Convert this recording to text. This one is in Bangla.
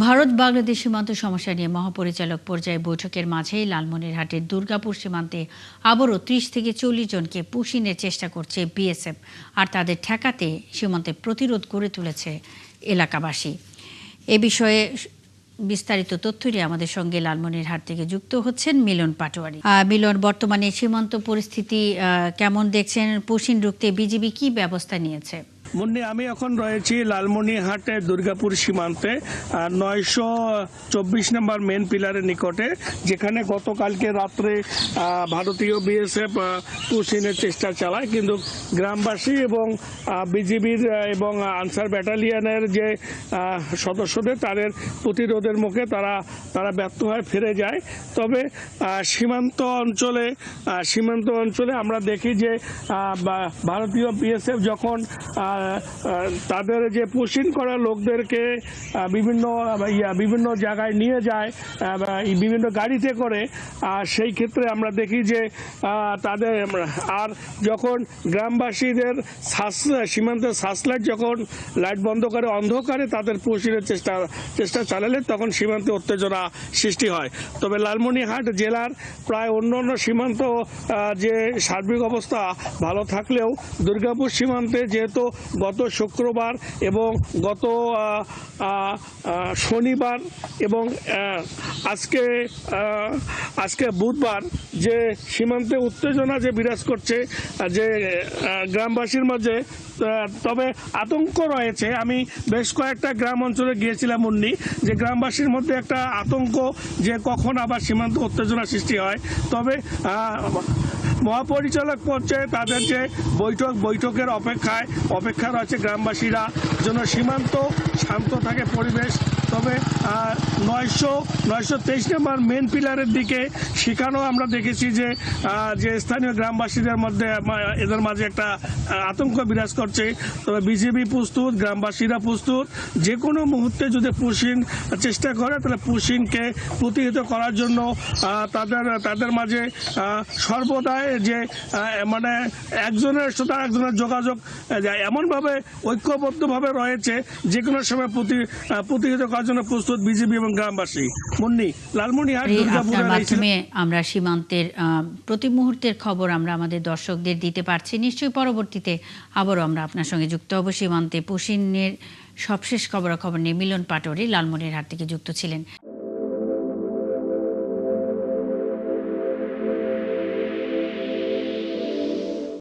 ভারত বাংলাদেশ সীমান্ত সমস্যা নিয়ে মহাপরিচালক পর্যায়ে বৈঠকের মাঝেই লালমনিরহাটের দুর্গাপুর সীমান্তে আবারও ৩০ থেকে ৪০ জনকে পুশিনের চেষ্টা করছে বিএসএফ, আর তাদের ঠেকাতে সীমান্তে প্রতিরোধ গড়ে তুলেছে এলাকাবাসী। এ বিষয়ে বিস্তারিত তথ্য নিয়ে আমাদের সঙ্গে লালমনিরহাট থেকে যুক্ত হচ্ছেন মিলন পাটোয়ারি। মিলন, বর্তমানে সীমান্ত পরিস্থিতি কেমন দেখছেন? পুশিন রুখতে বিজিবি কি ব্যবস্থা নিয়েছে? মুন্নি, আমি এখন রয়েছি লালমনিরহাটে দুর্গাপুর সীমান্তে 924 নম্বর মেন পিলারের নিকটে, যেখানে গতকালকে রাত্রে ভারতীয় বিএসএফ পুশিনের চেষ্টা চালায়, কিন্তু গ্রামবাসী এবং বিজিবির এবং আনসার ব্যাটালিয়নের যে সদস্যদের তাদের প্রতিরোধের মুখে তারা ব্যর্থ হয়ে ফিরে যায়। তবে সীমান্ত অঞ্চলে আমরা দেখি যে ভারতীয় বিএসএফ যখন তাদের যে পুশিন করা লোকদেরকে বিভিন্ন জায়গায় নিয়ে যায় বিভিন্ন গাড়িতে করে, সেই ক্ষেত্রে আমরা দেখি যে তাদের আর যখন গ্রামবাসীদের সীমান্তের সার্চলাইট যখন লাইট বন্ধ করে অন্ধকারে তাদের পুশিনের চেষ্টা চালালে তখন সীমান্তে উত্তেজনা সৃষ্টি হয়। তবে লালমনিরহাট জেলার প্রায় অন্যান্য সীমান্ত যে সার্বিক অবস্থা ভালো থাকলেও দুর্গাপুর সীমান্তে যেহেতু গত শুক্রবার এবং গত শনিবার এবং আজকে বুধবার যে সীমান্তে উত্তেজনা যে বিরাজ করছে যে গ্রামবাসীর মাঝে, তবে আতঙ্ক রয়েছে। আমি বেশ কয়েকটা গ্রাম অঞ্চলে গিয়েছিলাম মুন্নি, যে গ্রামবাসীর মধ্যে একটা আতঙ্ক যে কখন আবার সীমান্ত উত্তেজনা সৃষ্টি হয়। তবে মহাপরিচালক পর্যায়ে তাদের যে বৈঠকের অপেক্ষা রয়েছে গ্রামবাসীরা, যেন সীমান্ত শান্ত থাকে পরিবেশ। তবে 923 নম্বর মেন পিলারের দিকে সেখানেও আমরা দেখেছি যে স্থানীয় গ্রামবাসীদের মধ্যে এদের মাঝে একটা আতঙ্ক বিরাজ করছে। তবে বিজেপি প্রস্তুত, গ্রামবাসীরা প্রস্তুত, যে কোনো মুহূর্তে যদি পুশিন চেষ্টা করে তাহলে পুশিনকে প্রতিহত করার জন্য তাদের মাঝে সর্বদাই যে মানে একজনের সাথে একজনের যোগাযোগ এমনভাবে ঐক্যবদ্ধভাবে রয়েছে, যে কোনো সময় প্রতিহত করার জন্য প্রস্তুত বিজেপি এবং গ্রামবাসী। মুন্নি, লালমনিরহাট দুর্গাপুরের মাধ্যমে আমরা সীমান্তের প্রতি মুহূর্তের খবর আমরা আমাদের দর্শকদের দিতে পারছি। নিশ্চয়ই পরবর্তীতে আবারও আমরা আপনার সঙ্গে যুক্ত হব। সীমান্তে পুশিনের সবশেষ খবরাখবর নিয়ে মিলন পাটোয়ারি লালমনিরহাট থেকে যুক্ত ছিলেন।